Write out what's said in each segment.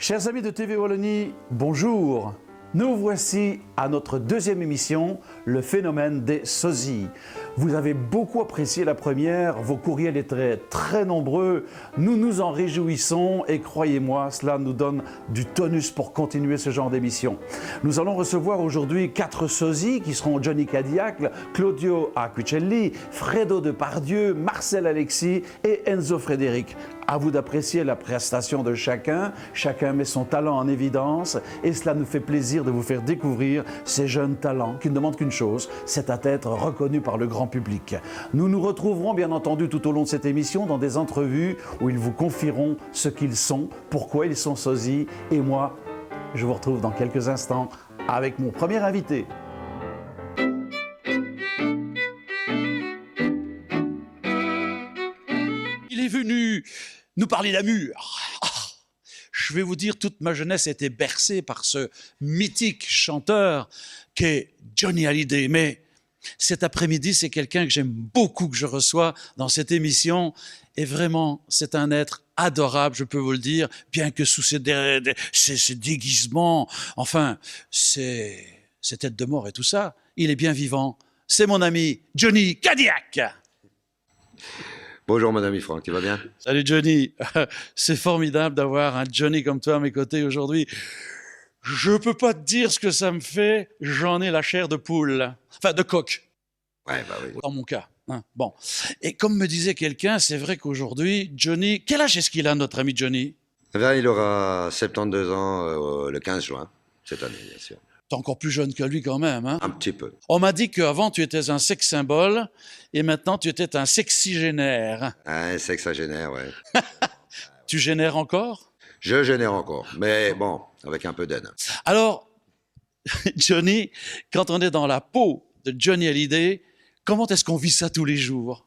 Chers amis de TV Wallonie, bonjour. Nous voici à notre deuxième émission, le phénomène des sosies. Vous avez beaucoup apprécié la première, vos courriels étaient très nombreux, nous nous en réjouissons et croyez-moi, cela nous donne du tonus pour continuer ce genre d'émission. Nous allons recevoir aujourd'hui 4 sosies qui seront Johnny Cadillac, Claudio Aquicelli, Fredo Depardieu, Marcel Alexis et Enzo Frédéric. À vous d'apprécier la prestation de chacun, chacun met son talent en évidence et cela nous fait plaisir de vous faire découvrir ces jeunes talents qui ne demandent qu'une chose, c'est à être reconnus par le grand public. Nous nous retrouverons bien entendu tout au long de cette émission dans des entrevues où ils vous confieront ce qu'ils sont, pourquoi ils sont sosies et moi, je vous retrouve dans quelques instants avec mon premier invité. Il est venu nous parler d'amour. Je vais vous dire, toute ma jeunesse a été bercée par ce mythique chanteur qu'est Johnny Hallyday. Mais cet après-midi, c'est quelqu'un que j'aime beaucoup, que je reçois dans cette émission. Et vraiment, c'est un être adorable, je peux vous le dire, bien que sous ses déguisements, enfin, ses têtes de mort et tout ça, il est bien vivant. C'est mon ami Johnny Cadillac. Bonjour mon ami Franck, tu vas bien? Salut Johnny, c'est formidable d'avoir un Johnny comme toi à mes côtés aujourd'hui. Je peux pas te dire ce que ça me fait, j'en ai la chair de poule, enfin de coq. Ouais, bah oui. Dans mon cas. Hein. Bon. Et comme me disait quelqu'un, c'est vrai qu'aujourd'hui, Johnny, quel âge est-ce qu'il a notre ami Johnny? Eh bien, il aura 72 ans le 15 juin, cette année bien sûr. T'es encore plus jeune que lui quand même. Hein? Un petit peu. On m'a dit qu'avant tu étais un sex symbole et maintenant tu étais un sexygénaire. Un sexagénaire, ouais. Tu génères encore? Je génère encore, mais bon, avec un peu d'aide. Alors, Johnny, quand on est dans la peau de Johnny Hallyday, comment est-ce qu'on vit ça tous les jours?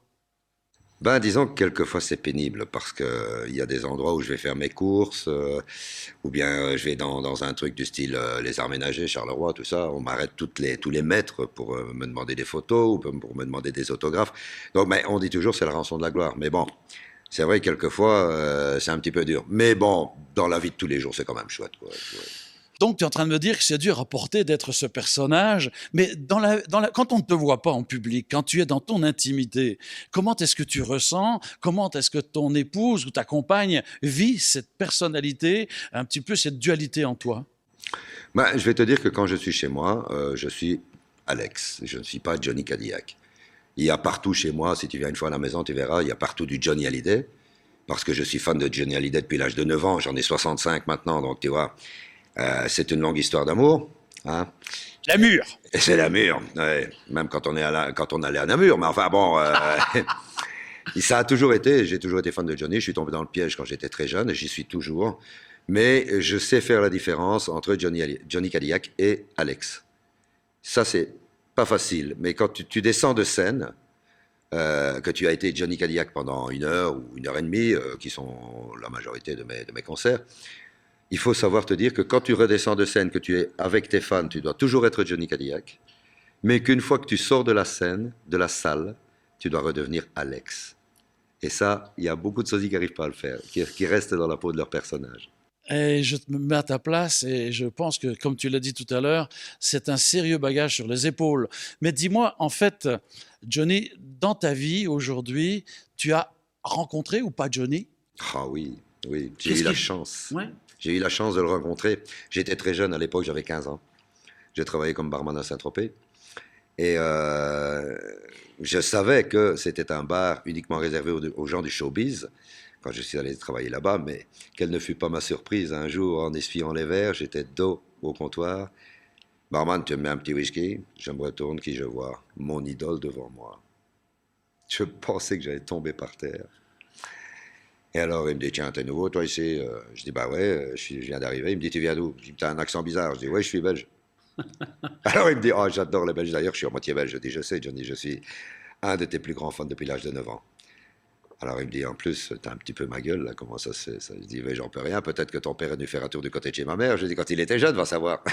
Ben, disons que quelquefois c'est pénible parce que il y a des endroits où je vais faire mes courses, ou bien je vais dans un truc du style les arts ménagers, Charleroi, tout ça. On m'arrête tous les mètres pour me demander des photos ou pour me demander des autographes. Donc, ben, on dit toujours c'est la rançon de la gloire. Mais bon, c'est vrai que quelquefois c'est un petit peu dur. Mais bon, dans la vie de tous les jours, c'est quand même chouette, quoi. Donc, tu es en train de me dire que c'est dur à porter d'être ce personnage, mais quand on ne te voit pas en public, quand tu es dans ton intimité, comment est-ce que tu ressens, comment est-ce que ton épouse ou ta compagne vit cette personnalité, un petit peu cette dualité en toi? Ben, je vais te dire que quand je suis chez moi, je suis Alex, je ne suis pas Johnny Cadillac. Il y a partout chez moi, si tu viens une fois à la maison, tu verras, il y a partout du Johnny Hallyday, parce que je suis fan de Johnny Hallyday depuis l'âge de 9 ans, j'en ai 65 maintenant, donc tu vois... c'est une longue histoire d'amour. Hein. L'amour. Et c'est l'amour, ouais. Même quand on allait à Namur. Mais enfin bon, ça a toujours été, j'ai toujours été fan de Johnny. Je suis tombé dans le piège quand j'étais très jeune, et j'y suis toujours. Mais je sais faire la différence entre Johnny Cadillac et Alex. Ça, c'est pas facile. Mais quand tu descends de scène, que tu as été Johnny Cadillac pendant 1 heure ou 1 heure et demie, qui sont la majorité de mes concerts, il faut savoir te dire que quand tu redescends de scène, que tu es avec tes fans, tu dois toujours être Johnny Cadillac, mais qu'une fois que tu sors de la scène, de la salle, tu dois redevenir Alex. Et ça, il y a beaucoup de sosies qui n'arrivent pas à le faire, qui restent dans la peau de leur personnage. Et je me mets à ta place et je pense que, comme tu l'as dit tout à l'heure, c'est un sérieux bagage sur les épaules. Mais dis-moi, en fait, Johnny, dans ta vie aujourd'hui, tu as rencontré ou pas Johnny? Ah oui, oui, j'ai eu la chance. Ouais. J'ai eu la chance de le rencontrer. J'étais très jeune, à l'époque j'avais 15 ans. J'ai travaillé comme barman à Saint-Tropez. Et je savais que c'était un bar uniquement réservé aux gens du showbiz, quand je suis allé travailler là-bas, mais quelle ne fut pas ma surprise. Un jour, en essuyant les verres, j'étais dos au comptoir. Barman, tu me mets un petit whisky? Je me retourne, qui je vois? Mon idole devant moi. Je pensais que j'allais tomber par terre. Et alors, il me dit, tiens, t'es nouveau, toi, ici? Je dis, bah ouais, je viens d'arriver. Il me dit, tu viens d'où? Je dis, t'as un accent bizarre. Je dis, ouais, je suis belge. Alors, il me dit, oh, j'adore les Belges. D'ailleurs, je suis à moitié belge. Je dis, je sais, Johnny, je suis un de tes plus grands fans depuis l'âge de 9 ans. Alors, il me dit, en plus, t'as un petit peu ma gueule, là, comment ça se fait? Je dis, mais j'en peux rien. Peut-être que ton père est venu faire un tour du côté de chez ma mère. Je dis, quand il était jeune, va savoir.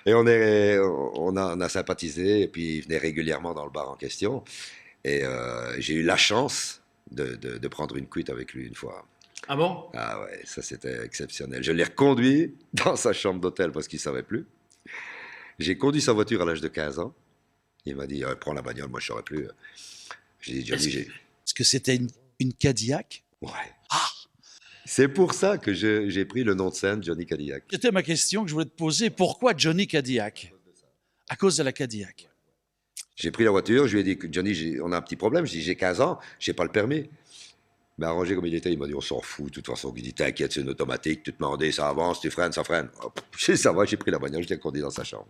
Et on a sympathisé, et puis il venait régulièrement dans le bar en question. Et j'ai eu la chance de prendre une cuite avec lui une fois. Ah bon? Ah ouais, ça c'était exceptionnel. Je l'ai reconduit dans sa chambre d'hôtel parce qu'il ne savait plus. J'ai conduit sa voiture à l'âge de 15 ans. Il m'a dit, prends la bagnole, moi je ne saurais plus. J'ai dit, Johnny, Est-ce que c'était une Cadillac? Ouais. Ah! C'est pour ça que j'ai pris le nom de scène Johnny Cadillac. C'était ma question que je voulais te poser. Pourquoi Johnny Cadillac? À cause de la Cadillac. J'ai pris la voiture, je lui ai dit, Johnny, on a un petit problème. Je dis, j'ai 15 ans, je n'ai pas le permis. Mais arrangé comme il était, il m'a dit, on s'en fout, de toute façon. Il dit, t'inquiète, c'est une automatique, tu te mets, ça avance, tu freines, ça freine. Hop, ça va, j'ai pris la bagnole, je l'ai conduit dans sa chambre.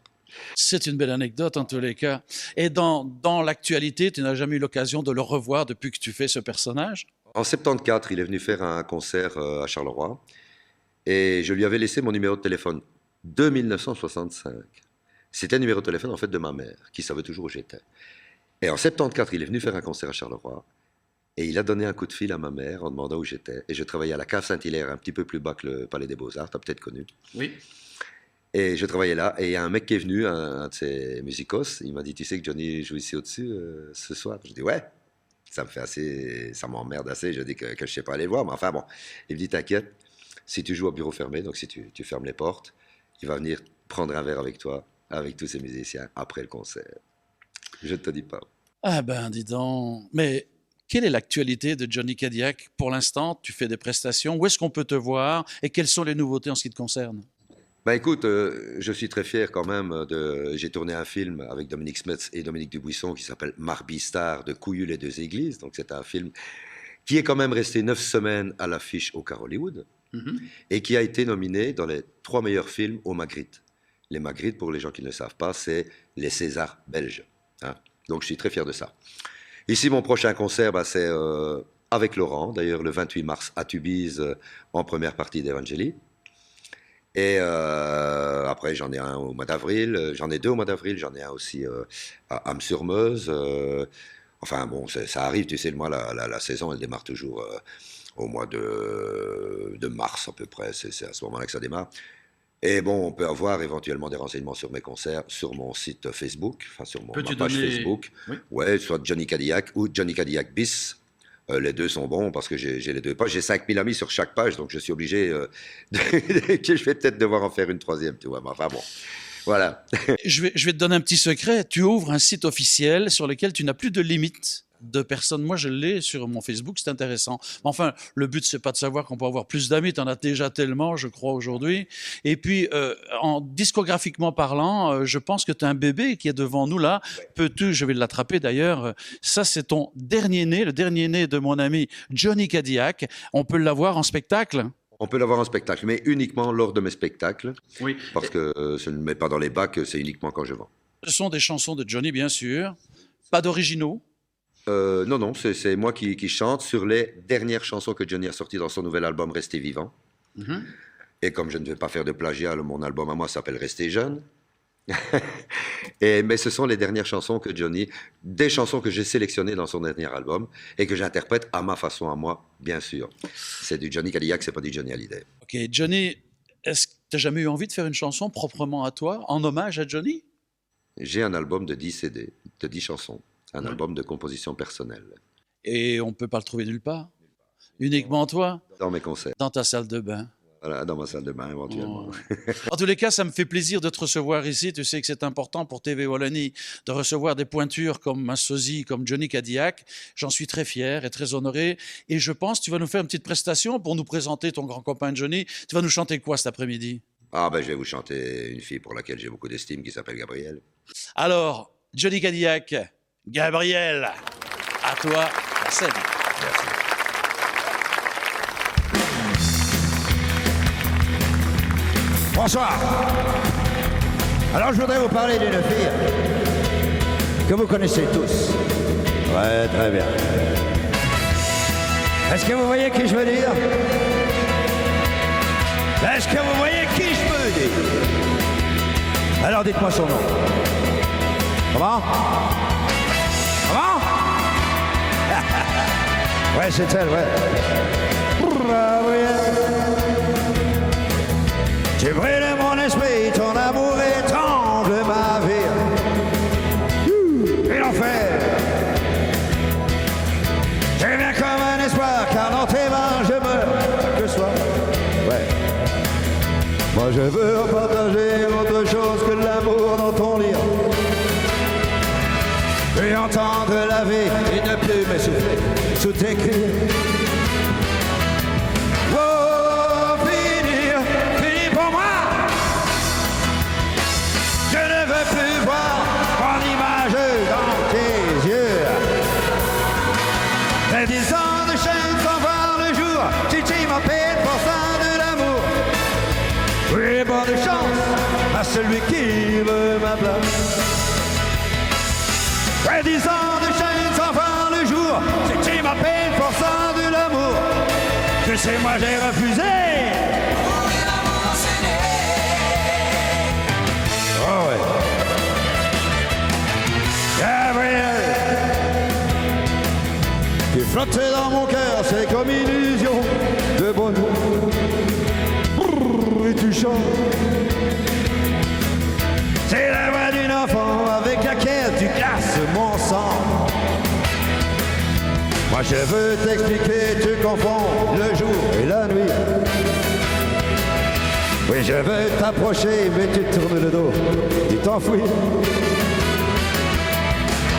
C'est une belle anecdote en tous les cas. Et dans l'actualité, tu n'as jamais eu l'occasion de le revoir depuis que tu fais ce personnage? En 74, il est venu faire un concert à Charleroi et je lui avais laissé mon numéro de téléphone de 1965. C'était un numéro de téléphone en fait de ma mère qui savait toujours où j'étais. Et en 74, il est venu faire un concert à Charleroi et il a donné un coup de fil à ma mère en demandant où j'étais. Et je travaillais à la Cave Saint-Hilaire, un petit peu plus bas que le Palais des Beaux-Arts, tu as peut-être connu. Oui. Et je travaillais là et il y a un mec qui est venu, un de ses musicos, il m'a dit, tu sais que Johnny joue ici au-dessus ce soir? Je dis, ouais. Ça m'emmerde assez, je dis que je ne sais pas aller le voir, mais enfin bon. Il me dit, t'inquiète, si tu joues au bureau fermé, donc si tu fermes les portes, il va venir prendre un verre avec toi, avec tous ses musiciens, après le concert. Je ne te dis pas. Ah ben, dis donc. Mais quelle est l'actualité de Johnny Cadillac pour l'instant? Tu fais des prestations, où est-ce qu'on peut te voir et quelles sont les nouveautés en ce qui te concerne? Bah écoute, je suis très fier quand même j'ai tourné un film avec Dominique Smets et Dominique Dubuisson qui s'appelle Marbistar de Couillu les deux églises. Donc c'est un film qui est quand même resté 9 semaines à l'affiche au Car Hollywood et qui a été nominé dans les 3 meilleurs films au Magritte. Les Magritte, pour les gens qui ne le savent pas, c'est les Césars belges. Hein. Donc je suis très fier de ça. Ici, mon prochain concert, c'est avec Laurent, d'ailleurs le 28 mars à Tubize en première partie d'Evangélie. Et après, j'en ai un au mois d'avril, j'en ai 2 au mois d'avril, j'en ai un aussi à Âmes-sur-Meuse. Enfin bon, ça arrive, tu sais, moi, la saison, elle démarre toujours au mois de mars à peu près, c'est à ce moment-là que ça démarre. Et bon, on peut avoir éventuellement des renseignements sur mes concerts sur mon site Facebook, enfin sur ma page Facebook. Oui. Ouais, soit Johnny Cadillac ou Johnny Cadillac bis. Les deux sont bons parce que j'ai les 2 pages. J'ai 5000 amis sur chaque page, donc je suis obligé je vais peut-être devoir en faire une 3e, tu vois. Mais enfin bon, voilà. Je vais te donner un petit secret. Tu ouvres un site officiel sur lequel tu n'as plus de limite de personnes. Moi, je l'ai sur mon Facebook, c'est intéressant. Mais enfin, le but, c'est pas de savoir qu'on peut avoir plus d'amis. Tu en as déjà tellement, je crois, aujourd'hui. Et puis, discographiquement parlant, je pense que tu as un bébé qui est devant nous là. Ouais. Peux-tu, je vais l'attraper d'ailleurs, ça, c'est ton dernier né, le dernier né de mon ami Johnny Cadillac. On peut l'avoir en spectacle? On peut l'avoir en spectacle, mais uniquement lors de mes spectacles. Oui. Parce que je ne le mets pas dans les bacs, c'est uniquement quand je vends. Ce sont des chansons de Johnny, bien sûr. Pas d'originaux? Non, c'est moi qui chante sur les dernières chansons que Johnny a sorties dans son nouvel album Restez vivant. Et comme je ne vais pas faire de plagiat, mon album à moi s'appelle Restez jeune. Mais ce sont les dernières chansons que Johnny, des chansons que j'ai sélectionnées dans son dernier album et que j'interprète à ma façon, à moi, bien sûr. C'est du Johnny Cadillac, c'est pas du Johnny Hallyday. Ok, Johnny, est-ce que tu n'as jamais eu envie de faire une chanson proprement à toi, en hommage à Johnny? J'ai un album de 10 CD, de 10 chansons. Un album de composition personnelle. Et on ne peut pas le trouver nulle part? Uniquement toi? Dans mes concerts. Dans ta salle de bain? Voilà, dans ma salle de bain, éventuellement. Oh. En tous les cas, ça me fait plaisir de te recevoir ici. Tu sais que c'est important pour TV Wallonie de recevoir des pointures comme un sosie, comme Johnny Cadillac. J'en suis très fier et très honoré. Et je pense que tu vas nous faire une petite prestation pour nous présenter ton grand copain Johnny. Tu vas nous chanter quoi cet après-midi? Ah ben, je vais vous chanter une fille pour laquelle j'ai beaucoup d'estime qui s'appelle Gabrielle. Alors, Johnny Cadillac, Gabrielle, à toi la scène. Merci. Bonsoir. Alors je voudrais vous parler d'une fille que vous connaissez tous. Ouais, très bien. Est-ce que vous voyez qui je veux dire? Est-ce que vous voyez qui je veux dire? Alors dites-moi son nom. Comment? Comment? Ouais, c'est elle, ouais. Tu brûles mon esprit, ton amour étrangle ma vie. Et l'enfer. Je viens comme un espoir, car dans tes mains je meurs. Moi je veux partager autre chose que l'amour dans ton lit. Et entendre la vie et ne plus m'essouffler sous tes cris. Oh, finir, fini pour moi. Je ne veux plus voir ton image dans tes yeux. Les 10 ans de chaîne sans voir le jour, Chichi m'appelle pour ça de l'amour. Oui, bonne chance à celui qui veut ma place. Ouais, 10 ans de chaîne sans voir le jour, Chichi m'appelle pour ça de l'amour. Je sais, moi j'ai refusé. Oh ouais. Gabriel, tu flottes dans mon cœur, c'est comme une illusion de bonheur. Brrr, et tu chantes. C'est la voix d'une enfant avec laquelle tu casses mon sang. Moi je veux t'expliquer, tu confonds le jour et la nuit. Oui, je veux t'approcher, mais tu tournes le dos, tu t'enfuis.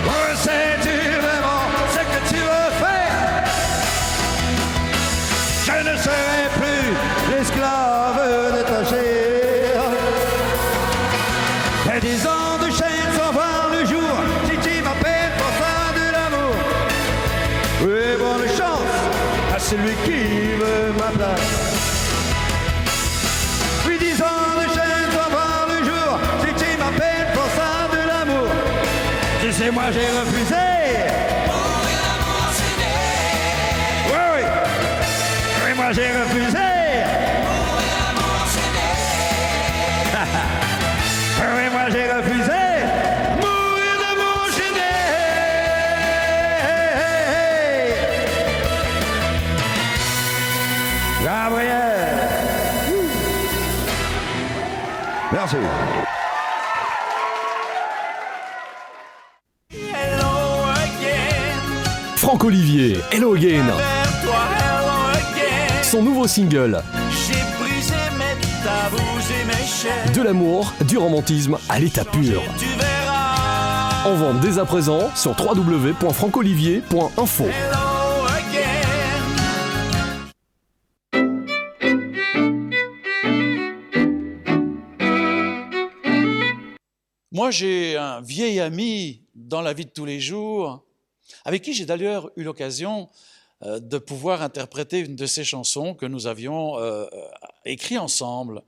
Oh, sais-tu vraiment ce que tu veux faire? Je ne serai plus l'esclave de ta chair. Et 10 ans de chaîne sans voir le jour, Chichi m'appelle pour ça de l'amour. Oui, bonne chance à celui qui veut ma place. Oui, 10 ans de chaîne sans voir le jour, Chichi m'appelle pour ça de l'amour. Tu sais, moi j'ai refusé. Oui, oui. Oui, moi j'ai refusé. Oui, moi j'ai refusé. Mourir d'amour gêné. Gabriel. Merci. Franck Olivier, Hello Again. Son nouveau single. De l'amour, du romantisme à l'état pur. En vente dès à présent sur www.franckolivier.info. Moi, j'ai un vieil ami dans la vie de tous les jours, avec qui j'ai d'ailleurs eu l'occasion de pouvoir interpréter une de ces chansons que nous avions écrites ensemble.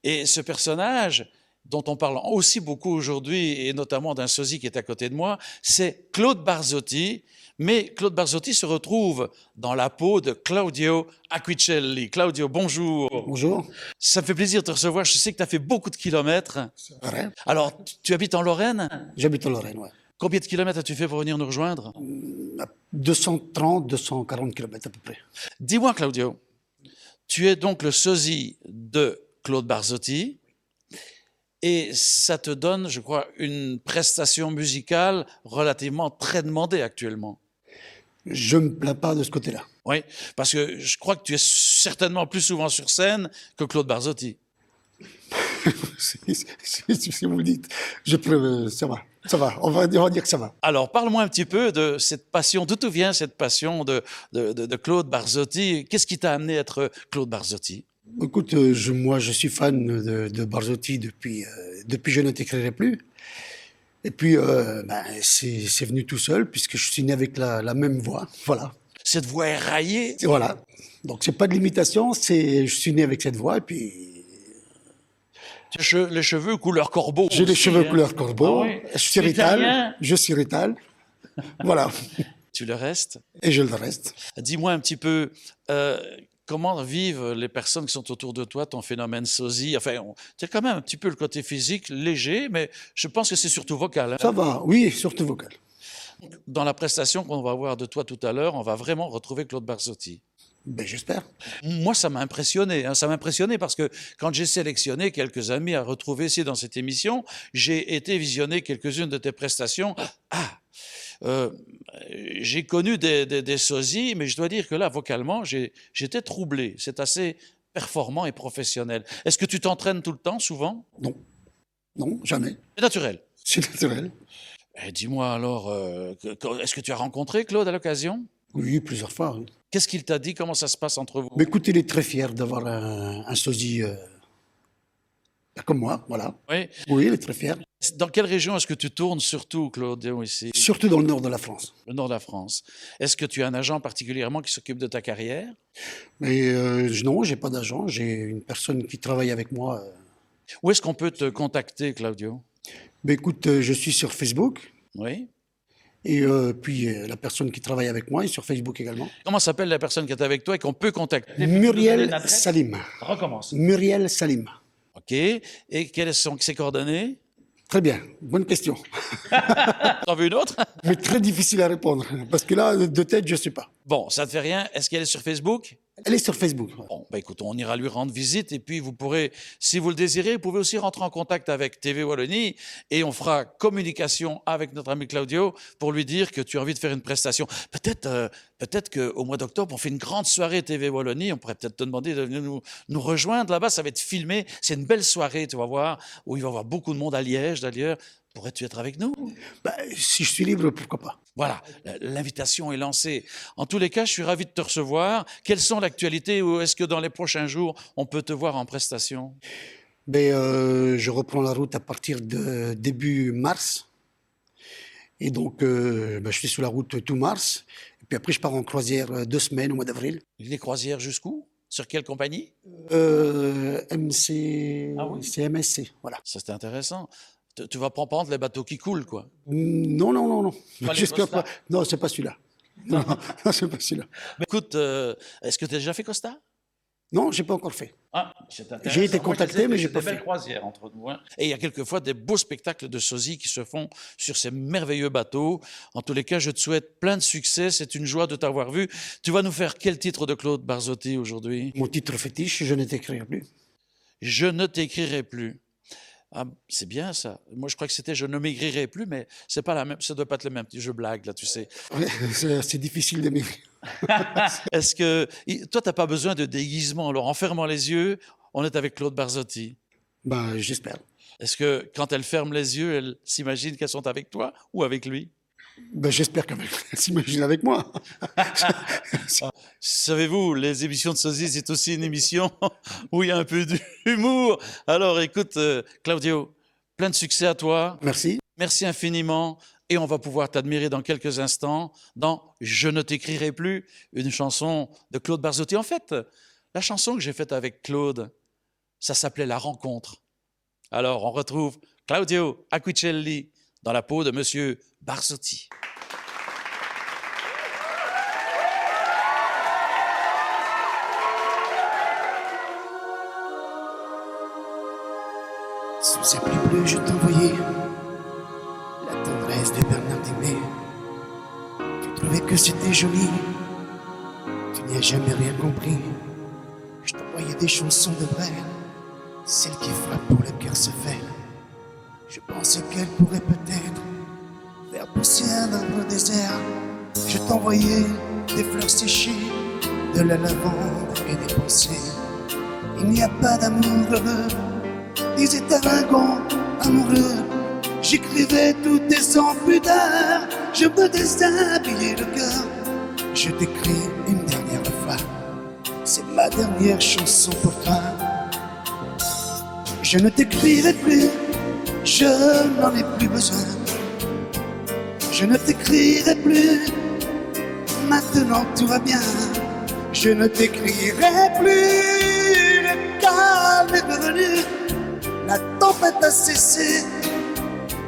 Et ce personnage, dont on parle aussi beaucoup aujourd'hui, et notamment d'un sosie qui est à côté de moi, c'est Claude Barzotti. Mais Claude Barzotti se retrouve dans la peau de Claudio Acquicelli. Claudio, bonjour. Bonjour. Ça me fait plaisir de te recevoir. Je sais que tu as fait beaucoup de kilomètres. C'est vrai. Alors, tu habites en Lorraine? J'habite en Lorraine, ouais. Combien de kilomètres as-tu fait pour venir nous rejoindre? 230, 240 km à peu près. Dis-moi, Claudio, tu es donc le sosie de Claude Barzotti et ça te donne, je crois, une prestation musicale relativement très demandée actuellement. Je ne me plains pas de ce côté-là. Oui, parce que je crois que tu es certainement plus souvent sur scène que Claude Barzotti. Si vous le dites, ça va, on va dire que ça va. Alors, parle-moi un petit peu de cette passion, d'où vient cette passion de Claude Barzotti? Qu'est-ce qui t'a amené à être Claude Barzotti? Écoute, moi je suis fan de Barzotti depuis je ne t'écrirai plus. Et puis, c'est venu tout seul, puisque je suis né avec la même voix, voilà. Cette voix éraillée? Voilà, donc c'est pas de l'imitation, je suis né avec cette voix, et puis... Tu as les cheveux couleur corbeau. J'ai les aussi, cheveux hein. couleur corbeau, Ah oui. je suis rital, voilà, Tu le restes. et je le reste. Dis-moi un petit peu, comment vivent les personnes qui sont autour de toi ton phénomène sosie? Enfin, tu as quand même un petit peu le côté physique léger, mais je pense que c'est surtout vocal. Hein? Ça va, oui, surtout vocal. Dans la prestation qu'on va voir de toi tout à l'heure, on va vraiment retrouver Claude Barzotti. Ben, j'espère. Moi, ça m'a impressionné. Hein, ça m'a impressionné parce que quand j'ai sélectionné quelques amis à retrouver ici dans cette émission, j'ai été visionner quelques-unes de tes prestations. J'ai connu des sosies, mais je dois dire que là, vocalement, j'étais troublé. C'est assez performant et professionnel. Est-ce que tu t'entraînes tout le temps, souvent? Non, non, jamais. C'est naturel. C'est naturel. Dis-moi alors, est-ce que tu as rencontré Claude à l'occasion? Oui, plusieurs fois. Oui. Qu'est-ce qu'il t'a dit? Comment ça se passe entre vous? Mais écoute, il est très fier d'avoir un sosie comme moi, voilà. Oui. Oui, il est très fier. Dans quelle région est-ce que tu tournes surtout, Claude, ici? Surtout dans le nord de la France. Le nord de la France. Est-ce que tu as un agent particulièrement qui s'occupe de ta carrière? Mais non, j'ai pas d'agent. J'ai une personne qui travaille avec moi. Où est-ce qu'on peut te contacter, Claudio? Mais écoute, je suis sur Facebook. Oui. Et puis la personne qui travaille avec moi est sur Facebook également. Comment s'appelle la personne qui est avec toi et qu'on peut contacter? Muriel Salim. Recommence. Muriel Salim. OK. Et quelles sont ses coordonnées? Très bien, bonne question. T'en veux une autre? Mais très difficile à répondre, parce que là, de tête, je ne sais pas. Bon, ça ne te fait rien. Est-ce qu'elle est sur Facebook? Elle est sur Facebook. Bon, écoute, on ira lui rendre visite et puis vous pourrez, si vous le désirez, vous pouvez aussi rentrer en contact avec TV Wallonie et on fera communication avec notre ami Claudio pour lui dire que tu as envie de faire une prestation. Peut-être qu'au mois d'octobre, on fait une grande soirée TV Wallonie. On pourrait peut-être te demander de venir nous rejoindre là-bas. Ça va être filmé. C'est une belle soirée, tu vas voir, où il va y avoir beaucoup de monde à Liège d'ailleurs. Pourrais-tu être avec nous? Si je suis libre, pourquoi pas. Voilà, l'invitation est lancée. En tous les cas, je suis ravi de te recevoir. Quelles sont l'actualité ou est-ce que dans les prochains jours, on peut te voir en prestation? Je reprends la route à partir de début mars. Et donc, je suis sur la route tout mars. Et puis après, je pars en croisière 2 semaines au mois d'avril. Les croisières jusqu'où? Sur quelle compagnie? MC... Ah oui? C'est MSC, voilà. Ça, c'est intéressant. Tu vas pas prendre les bateaux qui coulent, quoi. Non. Pas les J'espère Costa? pas. Non, c'est pas celui-là. Non, c'est pas celui-là. Écoute, est-ce que tu as déjà fait Costa? Non, j'ai pas encore fait. Ah, c'est intéressant. J'ai été contacté, mais j'ai pas des belles fait. croisières entre nous. Hein. Et il y a quelquefois des beaux spectacles de sosie qui se font sur ces merveilleux bateaux. En tous les cas, je te souhaite plein de succès. C'est une joie de t'avoir vu. Tu vas nous faire quel titre de Claude Barzotti aujourd'hui? Mon titre fétiche, je ne t'écrirai plus. Je ne t'écrirai plus. Ah, c'est bien ça. Moi, je crois que c'était je ne maigrirai plus, mais c'est pas la même. Ça doit pas être le même. Je blague là, tu sais. Ouais, c'est difficile de m'écrire. Est-ce que toi, t'as pas besoin de déguisement? Alors, en fermant les yeux, on est avec Claude Barzotti. J'espère. Est-ce que quand elle ferme les yeux, elle s'imagine qu'elles sont avec toi ou avec lui? J'espère qu'elle s'imagine avec moi. Savez-vous, les émissions de sosie, c'est aussi une émission où il y a un peu d'humour. Alors écoute, Claudio, plein de succès à toi. Merci. Merci infiniment. Et on va pouvoir t'admirer dans quelques instants dans Je ne t'écrirai plus, une chanson de Claude Barzotti. En fait, la chanson que j'ai faite avec Claude, ça s'appelait La Rencontre. Alors on retrouve Claudio Acquicelli dans la peau de Monsieur Barzotti. Sous ces pluies bleues, je t'envoyais la tendresse de Bernard Dimé. Tu trouvais que c'était joli, tu n'y as jamais rien compris. Je t'envoyais des chansons de Brel, celles qui frappent pour le cœur se fait. Je pensais qu'elle pourrait peut-être faire pousser un arbre désert. Je t'envoyais des fleurs séchées, de la lavande et des pensées. Il n'y a pas d'amour heureux, disait un wagon amoureux. J'écrivais toutes tes sans pudeur, je me déshabillais le cœur. Je t'écris une dernière fois, c'est ma dernière chanson pour toi. Je ne t'écrirai plus, je n'en ai plus besoin. Je ne t'écrirai plus, maintenant tout va bien. Je ne t'écrirai plus, le calme est revenu. La tempête a cessé,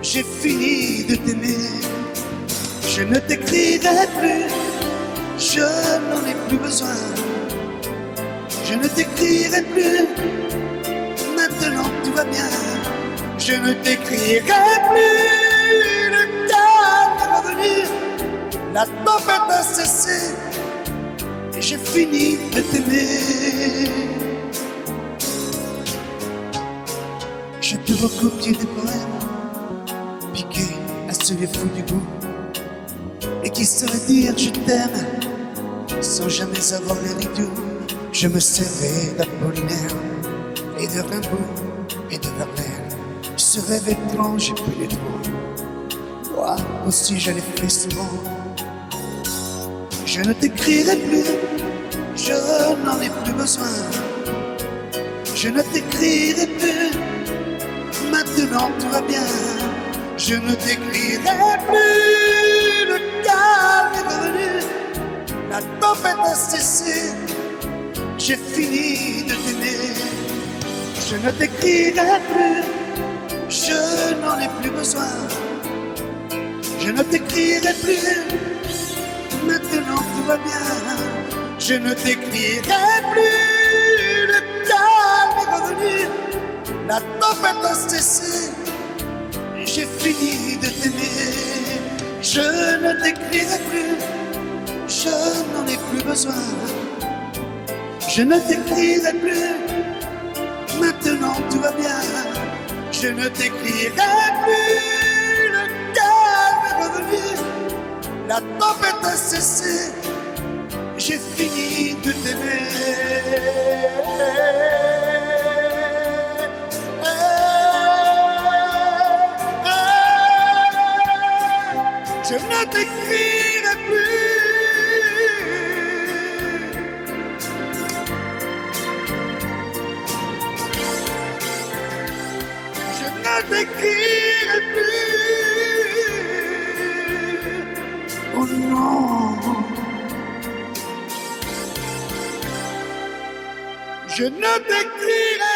j'ai fini de t'aimer. Je ne t'écrirai plus, je n'en ai plus besoin. Je ne t'écrirai plus, maintenant tout va bien. Je ne t'écrirai plus, le calme est revenu. La tempête a cessé, et j'ai fini de t'aimer. Je te recopiais des poèmes piqués à ce vieux fou du goût, et qui saurait dire je t'aime sans jamais avoir l'air idiot. Je me servais d'Apollinaire et de Rimbaud et de Verlaine. Ce rêve étrange et pénétrant, moi aussi je l'ai fait souvent. Je ne t'écrirai plus, je n'en ai plus besoin. Je ne t'écrirai plus, maintenant tout va bien. Je ne t'écrirai plus, le calme est revenu, la tempête a cessé, j'ai fini de t'aimer. Je ne t'écrirai plus, je n'en ai plus besoin. Je ne t'écrirai plus, maintenant tout va bien. Je ne t'écrirai plus, le calme est revenu, la tempête a cessé, j'ai fini de t'aimer. Je ne t'écrirai plus, je n'en ai plus besoin. Je ne t'écrirai plus, maintenant tout va bien. Je ne t'écrirai plus, le calme est revenu, la tempête a cessé, j'ai fini de t'aimer. Je ne t'écrirai plus. Je ne t'écrirai plus. Oh non. Je ne t'écrirai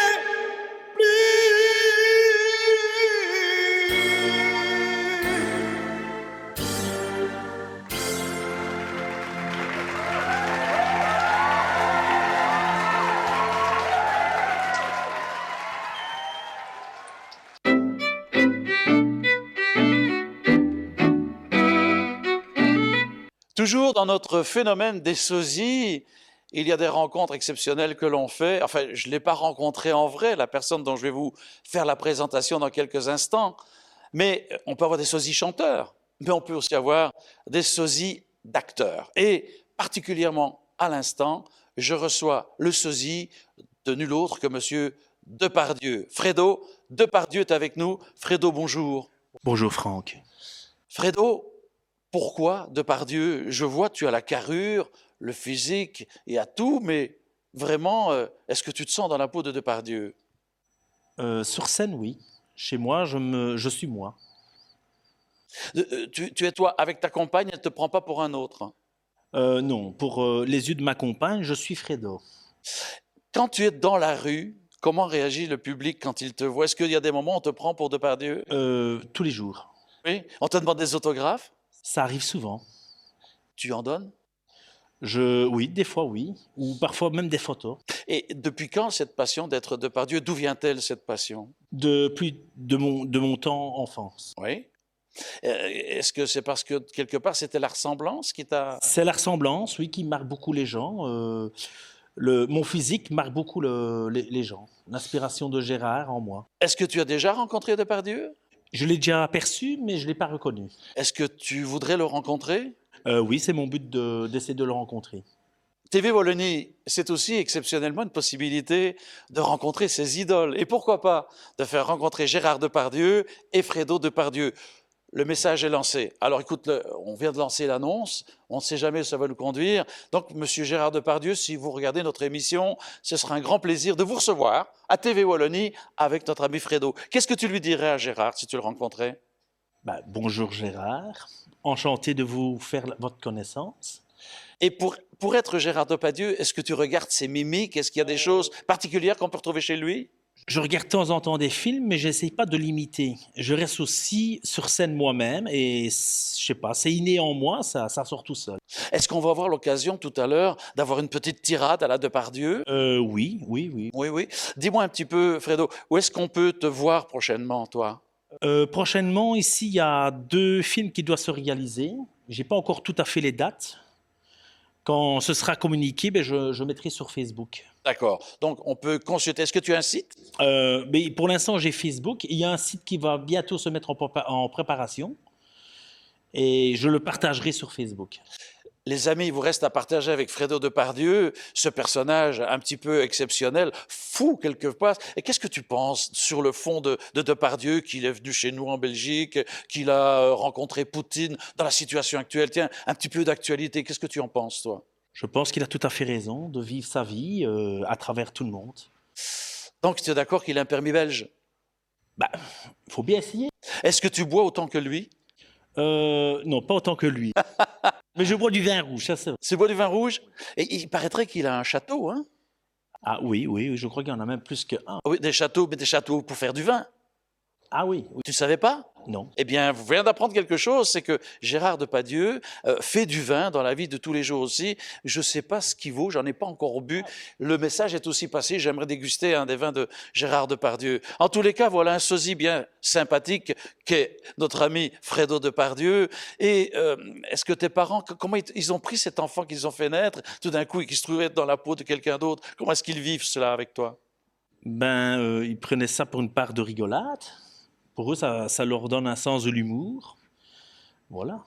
Toujours dans notre phénomène des sosies, il y a des rencontres exceptionnelles que l'on fait. Enfin, je ne l'ai pas rencontré en vrai, la personne dont je vais vous faire la présentation dans quelques instants. Mais on peut avoir des sosies chanteurs, mais on peut aussi avoir des sosies d'acteurs. Et particulièrement à l'instant, je reçois le sosie de nul autre que Monsieur Depardieu. Fredo Depardieu est avec nous. Fredo, bonjour. Bonjour Franck. Fredo, pourquoi Depardieu? Je vois, tu as la carrure, le physique et à tout, mais vraiment, est-ce que tu te sens dans la peau de Depardieu? Sur scène, oui. Chez moi, je suis moi. Tu es toi avec ta compagne, elle ne te prend pas pour un autre. Non, pour les yeux de ma compagne, je suis Fredo. Quand tu es dans la rue, comment réagit le public quand il te voit? Est-ce qu'il y a des moments où on te prend pour Depardieu? Tous les jours. Oui. On te demande des autographes? Ça arrive souvent. Tu en donnes? Oui, des fois oui, ou parfois même des photos. Et depuis quand cette passion d'être Depardieu? D'où vient-elle cette passion? Depuis de mon temps enfance. Oui. Est-ce que c'est parce que quelque part c'était la ressemblance qui t'a... C'est la ressemblance, oui, qui marque beaucoup les gens. Mon physique marque beaucoup les gens. L'inspiration de Gérard en moi. Est-ce que tu as déjà rencontré Depardieu? Je l'ai déjà aperçu, mais je ne l'ai pas reconnu. Est-ce que tu voudrais le rencontrer? Oui, c'est mon but d'essayer de le rencontrer. TV Wallonie, c'est aussi exceptionnellement une possibilité de rencontrer ses idoles. Et pourquoi pas de faire rencontrer Gérard Depardieu et Fredo Depardieu. Le message est lancé. Alors écoute, on vient de lancer l'annonce, on ne sait jamais où ça va nous conduire. Donc, Monsieur Gérard Depardieu, si vous regardez notre émission, ce sera un grand plaisir de vous recevoir à TV Wallonie avec notre ami Fredo. Qu'est-ce que tu lui dirais à Gérard si tu le rencontrais? Bonjour Gérard, enchanté de vous faire votre connaissance. Et pour être Gérard Depardieu, est-ce que tu regardes ses mimiques? Est-ce qu'il y a des choses particulières qu'on peut retrouver chez lui? Je regarde de temps en temps des films, mais je n'essaye pas de l'imiter. Je reste aussi sur scène moi-même et je sais pas, c'est inné en moi, ça sort tout seul. Est-ce qu'on va avoir l'occasion tout à l'heure d'avoir une petite tirade à la Depardieu? Oui. Oui. Dis-moi un petit peu, Fredo, où est-ce qu'on peut te voir prochainement, toi? Prochainement, ici, il y a 2 films qui doivent se réaliser. Je n'ai pas encore tout à fait les dates. Quand ce sera communiqué, je mettrai sur Facebook. D'accord. Donc, on peut consulter. Est-ce que tu as un site? Mais pour l'instant, j'ai Facebook. Il y a un site qui va bientôt se mettre en préparation. Et je le partagerai sur Facebook. les amis, il vous reste à partager avec Fredo Depardieu, ce personnage un petit peu exceptionnel, fou quelque part. Et qu'est-ce que tu penses sur le fond de Depardieu, qu'il est venu chez nous en Belgique, qu'il a rencontré Poutine dans la situation actuelle? Tiens, un petit peu d'actualité, qu'est-ce que tu en penses, toi? Je pense qu'il a tout à fait raison de vivre sa vie à travers tout le monde. Donc, tu es d'accord qu'il a un permis belge? Bah, faut bien essayer. Est-ce que tu bois autant que lui? Non, pas autant que lui. Mais je bois du vin rouge, ça c'est vrai. Tu bois du vin rouge? Et il paraîtrait qu'il a un château, hein? Ah oui, je crois qu'il y en a même plus qu'un. Oui, des châteaux, mais des châteaux pour faire du vin. Ah oui. Tu savais pas? Non. Eh bien, vous venez d'apprendre quelque chose, c'est que Gérard Depardieu fait du vin dans la vie de tous les jours aussi. Je ne sais pas ce qu'il vaut, j'en ai pas encore bu. Le message est aussi passé, j'aimerais déguster un des vins de Gérard Depardieu. En tous les cas, voilà un sosie bien sympathique qu'est notre ami Fredo Depardieu. Et est-ce que tes parents, comment ils ont pris cet enfant qu'ils ont fait naître, tout d'un coup, et qui se trouvait dans la peau de quelqu'un d'autre? Comment est-ce qu'ils vivent cela avec toi? Ils prenaient ça pour une part de rigolade. Pour eux, ça leur donne un sens de l'humour. Voilà.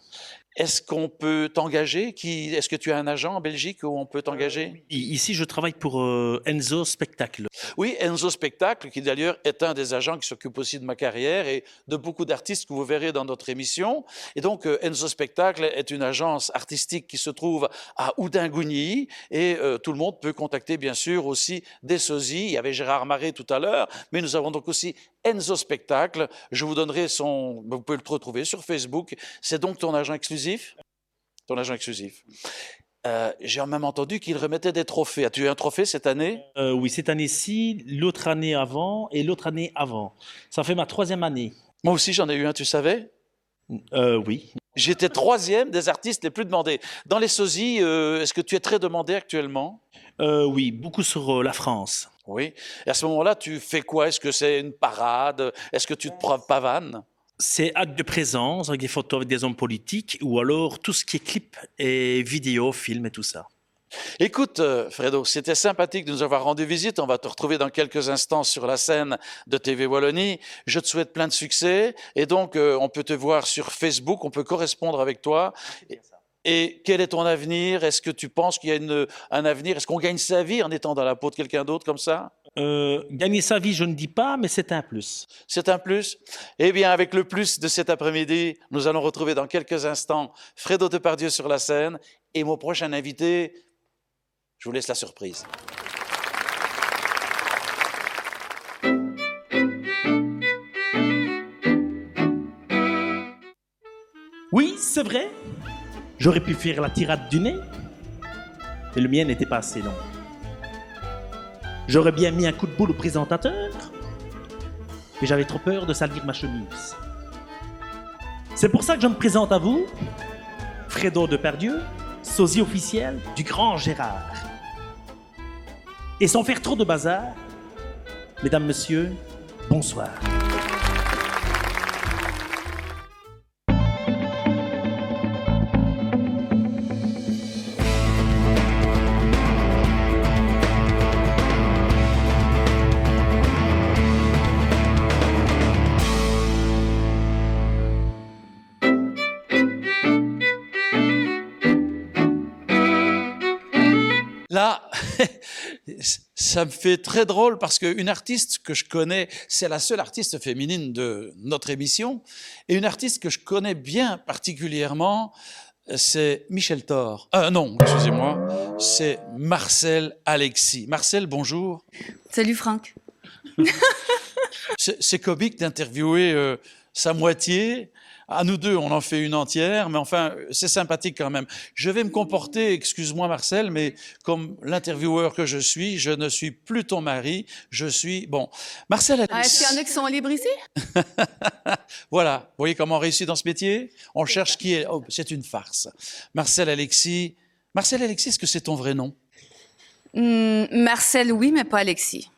Est-ce qu'on peut t'engager? Est-ce que tu as un agent en Belgique où on peut t'engager? Ici, je travaille pour Enzo Spectacle. Oui, Enzo Spectacle, qui d'ailleurs est un des agents qui s'occupe aussi de ma carrière et de beaucoup d'artistes que vous verrez dans notre émission. Et donc, Enzo Spectacle est une agence artistique qui se trouve à Oudingougny et tout le monde peut contacter, bien sûr, aussi des sosies. Il y avait Gérard Marais tout à l'heure, mais nous avons donc aussi Enzo Spectacle. Je vous donnerai vous pouvez le retrouver sur Facebook. C'est donc ton agent exclusif? Ton agent exclusif. J'ai même entendu qu'il remettait des trophées. As-tu eu un trophée cette année? Oui, cette année-ci, l'autre année avant et l'autre année avant. Ça fait ma 3e année. Moi aussi, j'en ai eu un, tu savais? Oui. J'étais 3e des artistes les plus demandés. Dans les sosies, est-ce que tu es très demandé actuellement? Oui, beaucoup sur la France. Oui. Et à ce moment-là, tu fais quoi? Est-ce que c'est une parade? Est-ce que tu te pavanes? C'est acte de présence avec des photos avec des hommes politiques ou alors tout ce qui est clip et vidéo, film et tout ça. Écoute, Fredo, c'était sympathique de nous avoir rendu visite. On va te retrouver dans quelques instants sur la scène de TV Wallonie. Je te souhaite plein de succès. Et donc, on peut te voir sur Facebook, on peut correspondre avec toi. Et quel est ton avenir? Est-ce que tu penses qu'il y a un avenir? Est-ce qu'on gagne sa vie en étant dans la peau de quelqu'un d'autre comme ça? Gagner sa vie, je ne dis pas, mais c'est un plus. C'est un plus? Eh bien, avec le plus de cet après-midi, nous allons retrouver dans quelques instants Fredo Depardieu sur la scène. Et mon prochain invité, je vous laisse la surprise. Oui, c'est vrai. J'aurais pu faire la tirade du nez, mais le mien n'était pas assez long. J'aurais bien mis un coup de boule au présentateur, mais j'avais trop peur de salir ma chemise. C'est pour ça que je me présente à vous, Fredo Depardieu, sosie officiel du grand Gérard. Et sans faire trop de bazar, mesdames, messieurs, bonsoir. Là, ça me fait très drôle parce qu'une artiste que je connais, c'est la seule artiste féminine de notre émission, et une artiste que je connais bien particulièrement, c'est Michel Thor. Non, excusez-moi, c'est Marcel Alexis. Marcel, bonjour. Salut Franck. C'est comique d'interviewer sa moitié. À nous deux, on en fait une entière, mais enfin, c'est sympathique quand même. Je vais me comporter, excuse-moi Marcel, mais comme l'intervieweur que je suis, je ne suis plus ton mari, je suis... Bon, Marcel... Est-ce qu'il y en a qui sont libres ici? Voilà, vous voyez comment on réussit dans ce métier? On cherche qui est... Oh, c'est une farce. Marcel Alexis, est-ce que c'est ton vrai nom? Marcel, oui, mais pas Alexis.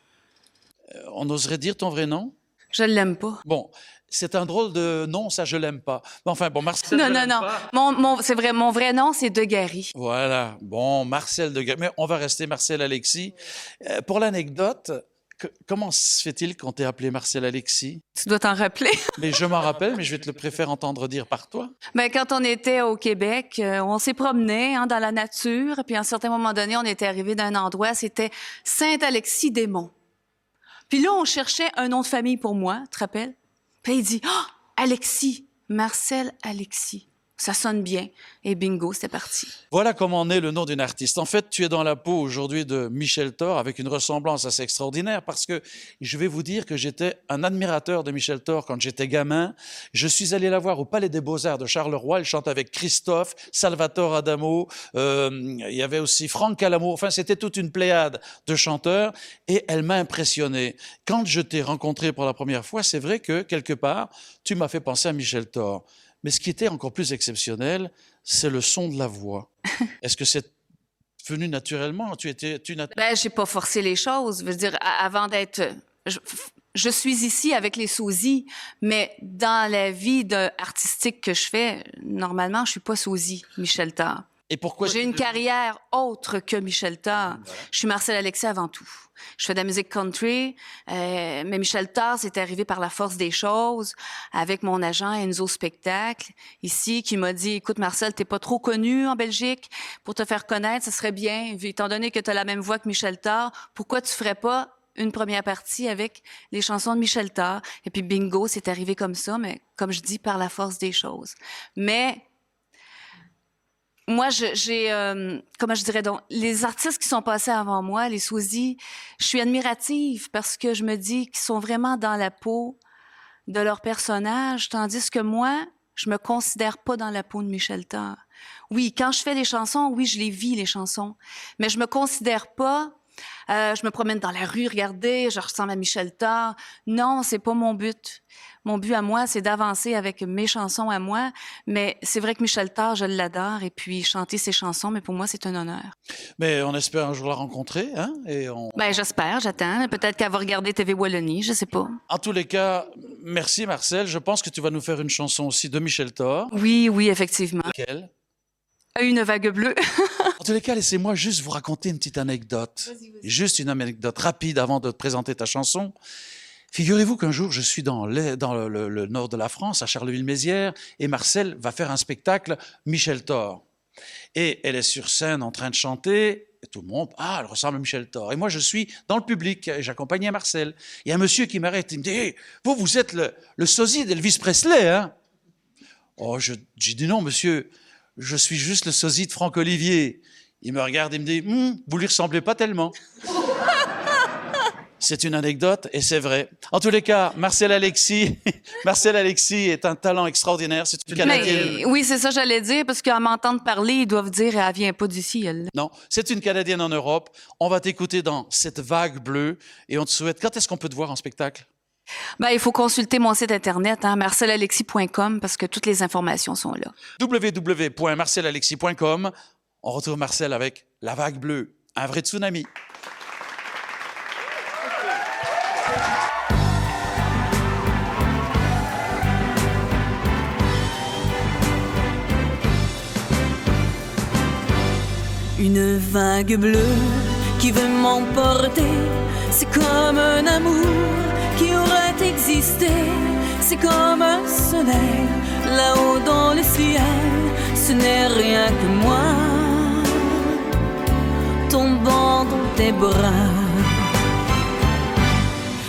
On oserait dire ton vrai nom? Je l'aime pas. Bon, c'est un drôle de nom, ça je l'aime pas. Enfin, bon, Marcel... Non. C'est vrai, mon vrai nom, c'est Degarry. Voilà, bon, Marcel Degarry. Mais on va rester Marcel Alexis. Pour l'anecdote, comment se fait-il qu'on t'ait appelé Marcel Alexis? Tu dois t'en rappeler. Mais je m'en rappelle, mais je vais te le préférer entendre dire par toi. Ben, quand on était au Québec, on s'est promené dans la nature, puis à un certain moment donné, on était arrivé d'un endroit, c'était Saint-Alexis-des-Monts. Puis là, on cherchait un nom de famille pour moi, tu te rappelles? Puis il dit « Ah, Alexis, Marcel Alexis. » Ça sonne bien. Et bingo, c'était parti. Voilà comment naît le nom d'une artiste. En fait, tu es dans la peau aujourd'hui de Michel Thor avec une ressemblance assez extraordinaire parce que je vais vous dire que j'étais un admirateur de Michel Thor quand j'étais gamin. Je suis allé la voir au Palais des Beaux-Arts de Charleroi. Elle chante avec Christophe, Salvatore Adamo. Il y avait aussi Franck Calamo. Enfin, c'était toute une pléiade de chanteurs et elle m'a impressionné. Quand je t'ai rencontré pour la première fois, c'est vrai que quelque part, tu m'as fait penser à Michel Thor. Mais ce qui était encore plus exceptionnel, c'est le son de la voix. Est-ce que c'est venu naturellement? Ben, j'ai pas forcé les choses. Je veux dire, avant d'être... Je suis ici avec les sosies, mais dans la vie artistique que je fais, normalement, je suis pas sosie, Michel Thor. Et pourquoi J'ai une carrière autre que Michel Thor. Je suis Marcel Alexis avant tout. Je fais de la musique country, mais Michel Thor, c'est arrivé par la force des choses avec mon agent Enzo Spectacle, ici, qui m'a dit, écoute Marcel, t'es pas trop connu en Belgique. Pour te faire connaître, ça serait bien, étant donné que tu as la même voix que Michel Thor, pourquoi tu ferais pas une première partie avec les chansons de Michel Thor? Et puis bingo, c'est arrivé comme ça, mais comme je dis, par la force des choses. Mais moi, comment je dirais donc, les artistes qui sont passés avant moi, les sosies, je suis admirative parce que je me dis qu'ils sont vraiment dans la peau de leur personnage, tandis que moi, je me considère pas dans la peau de Michel Thor. Oui, quand je fais des chansons, oui, je les vis, les chansons, mais je me considère pas, je me promène dans la rue, regardez, je ressemble à Michel Thor. Non, c'est pas mon but. Mon but à moi, c'est d'avancer avec mes chansons à moi, mais c'est vrai que Michel Thor, je l'adore, et puis chanter ses chansons, mais pour moi, c'est un honneur. Mais on espère un jour la rencontrer, hein? Ben, j'espère, j'attends. Peut-être qu'elle va regarder TV Wallonie, je sais pas. En tous les cas, merci Marcel. Je pense que tu vas nous faire une chanson aussi de Michel Thor. Oui, effectivement. Laquelle? Une vague bleue. En tous les cas, laissez-moi juste vous raconter une petite anecdote. Vas-y. Juste une anecdote rapide avant de te présenter ta chanson. Figurez-vous qu'un jour, je suis dans le nord de la France, à Charleville-Mézières, et Marcel va faire un spectacle Michel Thor. Et elle est sur scène en train de chanter, et tout le monde, elle ressemble à Michel Thor. Et moi, je suis dans le public, et j'accompagnais Marcel. Il y a un monsieur qui m'arrête, il me dit, hey, vous êtes le sosie d'Elvis Presley, hein? Oh, j'ai dit non, monsieur, je suis juste le sosie de Franck Olivier. Il me regarde et me dit, vous lui ressemblez pas tellement. C'est une anecdote et c'est vrai. En tous les cas, Marcel Alexis est un talent extraordinaire. C'est une Canadienne. Mais, oui, c'est ça que j'allais dire, parce qu'à m'entendre parler, ils doivent dire elle vient pas d'ici, elle. Non, c'est une Canadienne en Europe. On va t'écouter dans cette vague bleue et on te souhaite. Quand est-ce qu'on peut te voir en spectacle? Ben, il faut consulter mon site internet, marcelalexis.com, parce que toutes les informations sont là. www.marcelalexis.com. On retrouve Marcel avec La Vague Bleue, un vrai tsunami. Une vague bleue qui veut m'emporter, c'est comme un amour qui aurait existé, c'est comme un soleil là-haut dans le ciel, ce n'est rien que moi, tombant dans tes bras.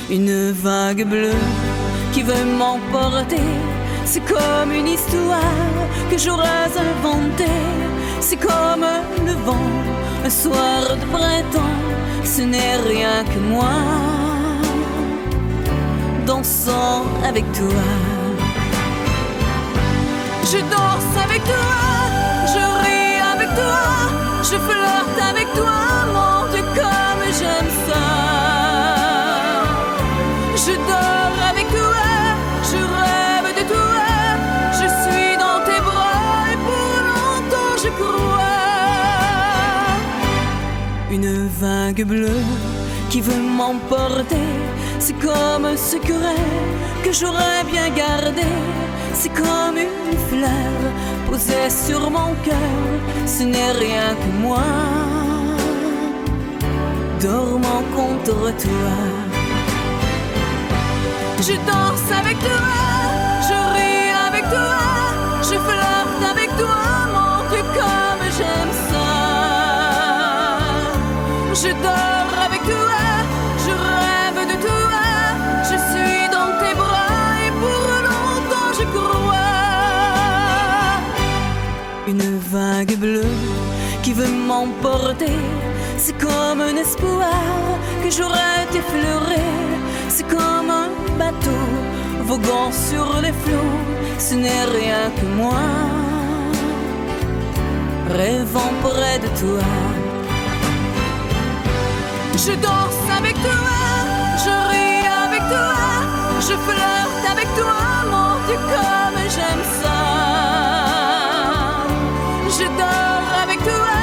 Une vague bleue qui veut m'emporter, c'est comme une histoire que j'aurais inventée. C'est comme le vent, un soir de printemps, ce n'est rien que moi, dansant avec toi. Je danse avec toi, je ris avec toi, je flirte avec toi, mon Dieu comme j'aime ça. Je dors avec toi, je rêve de toi, je suis dans tes bras et pour longtemps je crois. Une vague bleue qui veut m'emporter, c'est comme un secret que j'aurais bien gardé, c'est comme une fleur posée sur mon cœur, ce n'est rien que moi, dormant contre toi. Je danse avec toi, je ris avec toi, je flirte avec toi, mon Dieu comme j'aime ça. Je dors avec toi, je rêve de toi, je suis dans tes bras et pour longtemps je crois. Une vague bleue qui veut m'emporter, c'est comme un espoir que j'aurais effleuré. C'est comme un bateau voguant sur les flots, ce n'est rien que moi, rêvant près de toi. Je danse avec toi, je ris avec toi, je flirte avec toi, mon Dieu comme j'aime ça. Je dors avec toi,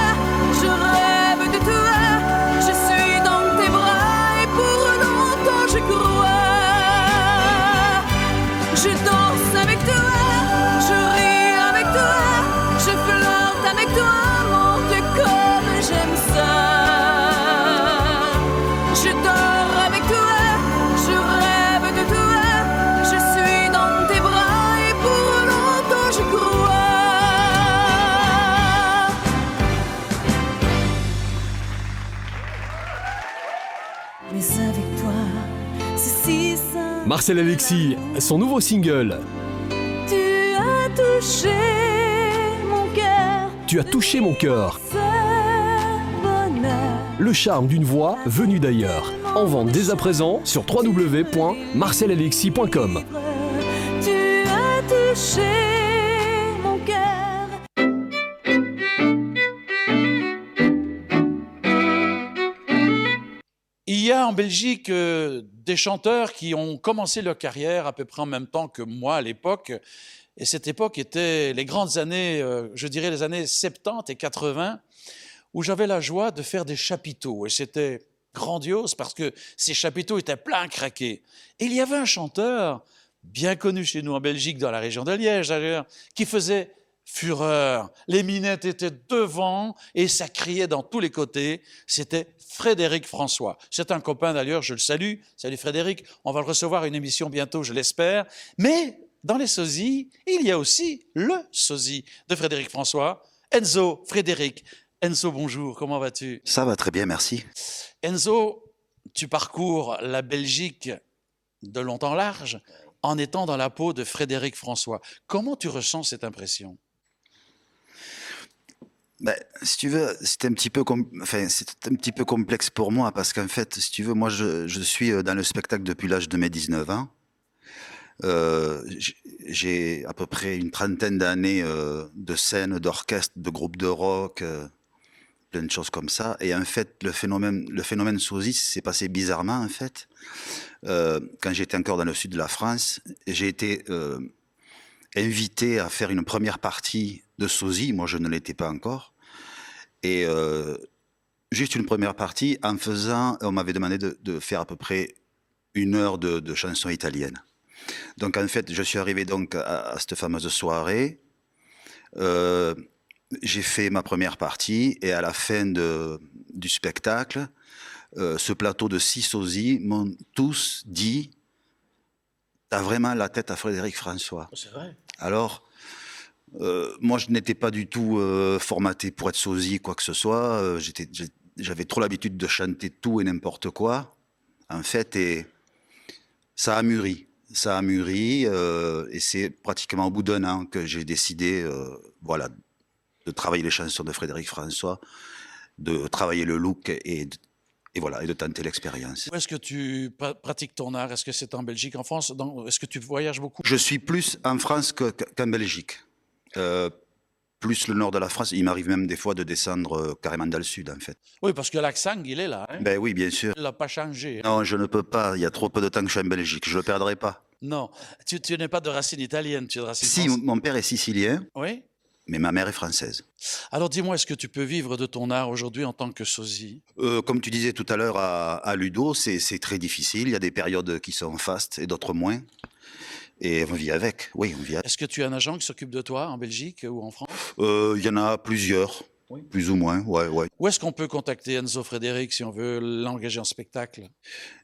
je rêve de toi, je suis dans tes bras et pour longtemps je crois. Je danse avec toi, je ris avec toi, je flirte avec toi, mon Dieu comme j'aime ça. Je dors avec toi, je rêve de toi, je suis dans tes bras et pour longtemps je crois. Mais avec toi, c'est si simple. Marcel Alexis, son nouveau single. Tu as touché mon cœur. Tu as touché mon cœur. Ce bonheur. Le charme d'une voix venue d'ailleurs. En vente dès à présent sur www.marcelalexis.com. Tu as touché mon cœur. Il y a en Belgique des chanteurs qui ont commencé leur carrière à peu près en même temps que moi à l'époque. Et cette époque était les grandes années, je dirais les années 70 et 80, où j'avais la joie de faire des chapiteaux. Et c'était grandiose parce que ces chapiteaux étaient pleins à craquer. Et il y avait un chanteur, bien connu chez nous en Belgique, dans la région de Liège d'ailleurs, qui faisait fureur. Les minettes étaient devant et ça criait dans tous les côtés. C'était Frédéric François. C'est un copain d'ailleurs, je le salue. Salut Frédéric, on va le recevoir à une émission bientôt, je l'espère. Mais dans les sosies, il y a aussi le sosie de Frédéric François, Enzo Frédéric. Enzo, bonjour, comment vas-tu? Ça va très bien, merci. Enzo, tu parcours la Belgique de long en large en étant dans la peau de Frédéric François. Comment tu ressens cette impression? Ben, si tu veux, c'est un petit peu complexe pour moi parce qu'en fait, si tu veux, moi je suis dans le spectacle depuis l'âge de mes 19 ans. J'ai à peu près une trentaine d'années de scène, d'orchestre, de groupe de rock, plein de choses comme ça. Et en fait, le phénomène sosie s'est passé bizarrement en fait. Quand j'étais encore dans le sud de la France, j'ai été invité à faire une première partie de sosie. Moi, je ne l'étais pas encore. Et juste une première partie, on m'avait demandé de faire à peu près 1 heure de chansons italiennes. Donc en fait, je suis arrivé donc à cette fameuse soirée. J'ai fait ma première partie et à la fin du spectacle, ce plateau de 6 sosies m'ont tous dit « T'as vraiment la tête à Frédéric François ». C'est vrai. Alors, moi, je n'étais pas du tout formaté pour être sosie, quoi que ce soit. J'avais trop l'habitude de chanter tout et n'importe quoi, en fait, et ça a mûri. Ça a mûri, et c'est pratiquement au bout d'1 an que j'ai décidé, voilà, de travailler les chansons de Frédéric François, de travailler le look et voilà, et de tenter l'expérience. Où est-ce que tu pratiques ton art? Est-ce que c'est en Belgique, en France? Est-ce que tu voyages beaucoup? Je suis plus en France qu'en Belgique. Plus le nord de la France. Il m'arrive même des fois de descendre carrément dans le sud, en fait. Oui, parce que l'accent, il est là. Hein? Ben oui, bien sûr. Il n'a pas changé. Non, je ne peux pas. Il y a trop peu de temps que je suis en Belgique. Je ne le perdrai pas. Non, tu n'es pas de racine italienne, tu es de racine Si, française. mon père est sicilien, Oui. mais ma mère est française. Alors dis-moi, est-ce que tu peux vivre de ton art aujourd'hui en tant que sosie? Comme tu disais tout à l'heure à Ludo, c'est très difficile. Il y a des périodes qui sont fastes et d'autres moins. Et on vit avec, oui, on vit avec. Est-ce que tu as un agent qui s'occupe de toi en Belgique ou en France? Il y en a plusieurs. Plus ou moins, ouais. Où est-ce qu'on peut contacter Enzo Frédéric si on veut l'engager en spectacle?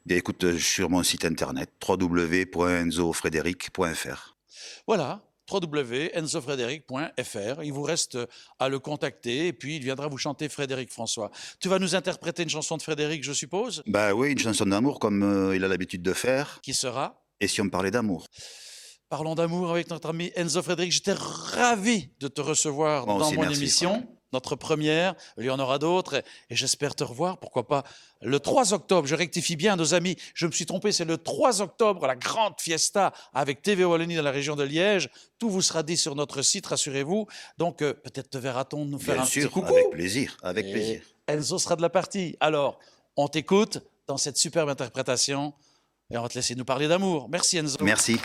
Bien, écoute, sur mon site internet, www.enzofrédéric.fr. Voilà, www.enzofrédéric.fr. Il vous reste à le contacter et puis il viendra vous chanter Frédéric François. Tu vas nous interpréter une chanson de Frédéric, je suppose? Bah oui, une chanson d'amour comme il a l'habitude de faire. Qui sera? Et si on parlait d'amour? Parlons d'amour avec notre ami Enzo Frédéric. J'étais ravi de te recevoir Moi dans aussi, mon merci, émission. Franck. Notre première, il y en aura d'autres et j'espère te revoir, pourquoi pas, le 3 octobre, je rectifie bien nos amis, je me suis trompé, c'est le 3 octobre, la grande fiesta avec TV Wallonie dans la région de Liège. Tout vous sera dit sur notre site, rassurez-vous. Donc peut-être te verra-t-on nous faire Bien un sûr, petit coucou. avec plaisir, avec Et plaisir. Enzo sera de la partie. Alors, on t'écoute dans cette superbe interprétation et on va te laisser nous parler d'amour. Merci Enzo. Merci.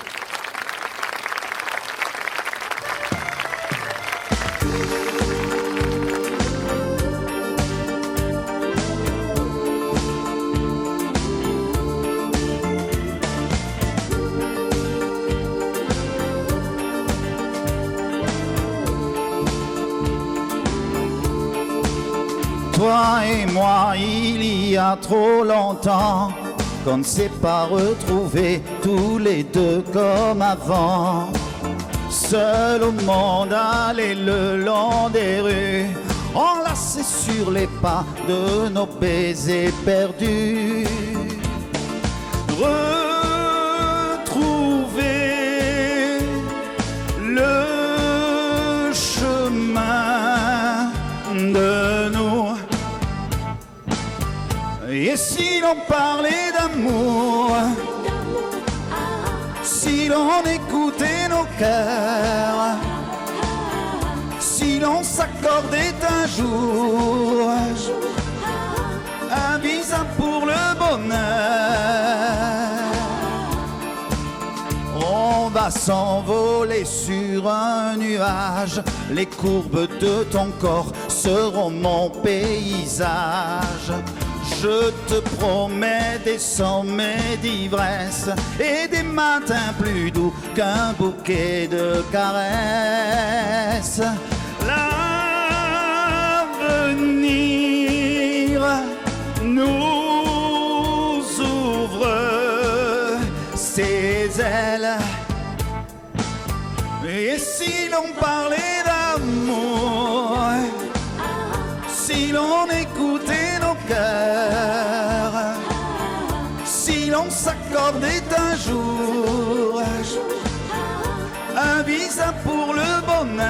Toi et moi, il y a trop longtemps qu'on ne s'est pas retrouvés tous les deux comme avant. Seul au monde, aller le long des rues, enlacés sur les pas de nos baisers perdus. Retrouver le chemin de nous. Et si l'on parlait d'amour, si l'on écoutait nos cœurs, si l'on s'accordait un jour un visa pour le bonheur, on va s'envoler sur un nuage. Les courbes de ton corps seront mon paysage. Je te promets des sommets d'ivresse et des matins plus doux qu'un bouquet de caresses. L'avenir nous ouvre ses ailes. Et si l'on parlait d'amour, si l'on écoutait nos cœurs, si l'on s'accordait un jour un visa pour le bonheur,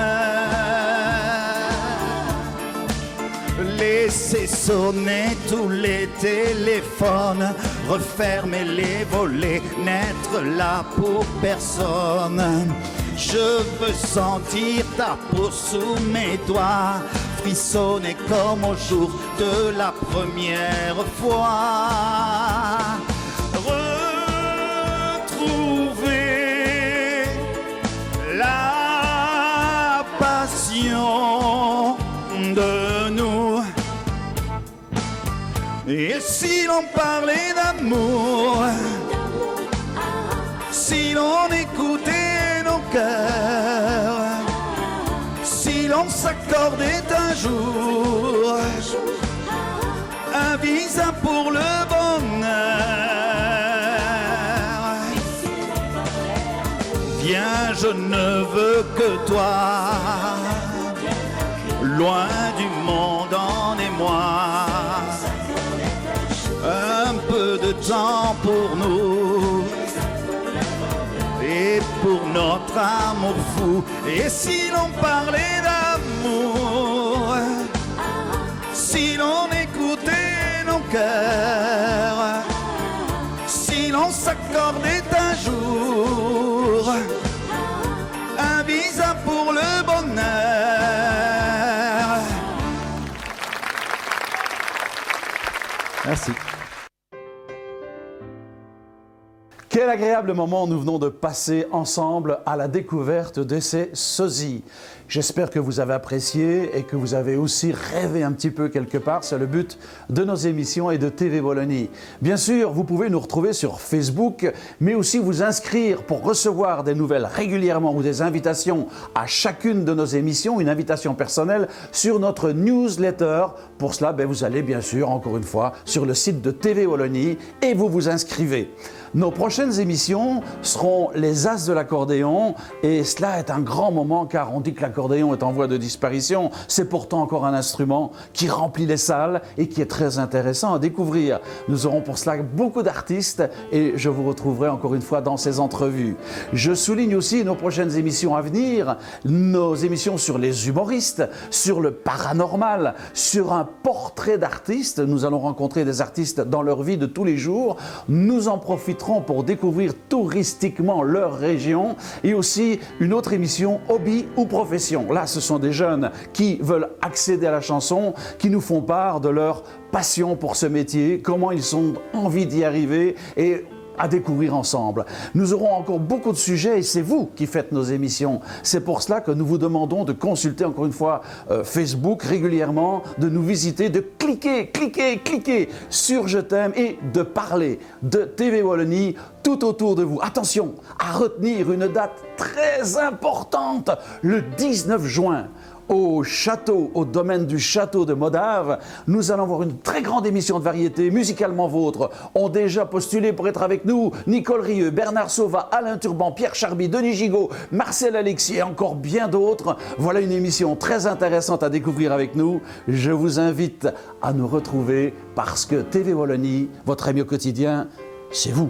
laissez sonner tous les téléphones, refermer les volets, n'être là pour personne. Je veux sentir ta peau sous mes doigts, frissonner comme au jour de la première fois. Retrouver la passion de nous. Et si l'on parlait d'amour, si l'on écoutait nos cœurs, si l'on s'accordait un jour un visa pour le bonheur, viens, je ne veux que toi, loin du monde en émoi. Un peu de temps pour nous et pour notre amour fou. Et si l'on parlait d'amour, si l'on écoutait nos cœurs, si l'on s'accordait un jour un visa pour le bonheur. Merci. Quel agréable moment nous venons de passer ensemble à la découverte de ces sosies. J'espère que vous avez apprécié et que vous avez aussi rêvé un petit peu quelque part. C'est le but de nos émissions et de TV Wallonie. Bien sûr, vous pouvez nous retrouver sur Facebook, mais aussi vous inscrire pour recevoir des nouvelles régulièrement ou des invitations à chacune de nos émissions, une invitation personnelle sur notre newsletter. Pour cela, vous allez bien sûr, encore une fois, sur le site de TV Wallonie et vous vous inscrivez. Nos prochaines émissions seront les As de l'accordéon et cela est un grand moment car on dit que l'accordéon est en voie de disparition. C'est pourtant encore un instrument qui remplit les salles et qui est très intéressant à découvrir. Nous aurons pour cela beaucoup d'artistes et je vous retrouverai encore une fois dans ces entrevues. Je souligne aussi nos prochaines émissions à venir, nos émissions sur les humoristes, sur le paranormal, sur un portrait d'artistes. Nous allons rencontrer des artistes dans leur vie de tous les jours. Nous en profiterons pour découvrir touristiquement leur région et aussi une autre émission hobby ou profession. Là, ce sont des jeunes qui veulent accéder à la chanson, qui nous font part de leur passion pour ce métier, comment ils ont envie d'y arriver et à découvrir ensemble. Nous aurons encore beaucoup de sujets et c'est vous qui faites nos émissions. C'est pour cela que nous vous demandons de consulter encore une fois Facebook régulièrement, de nous visiter, de cliquer sur Je t'aime et de parler de TV Wallonie tout autour de vous. Attention à retenir une date très importante, le 19 juin. Au château, au domaine du château de Modave, nous allons avoir une très grande émission de variété musicalement vôtre. Ont déjà postulé pour être avec nous Nicole Rieu, Bernard Sauva, Alain Turban, Pierre Charby, Denis Gigot, Marcel Alexis et encore bien d'autres. Voilà une émission très intéressante à découvrir avec nous. Je vous invite à nous retrouver parce que TV Wallonie, votre ami au quotidien, c'est vous.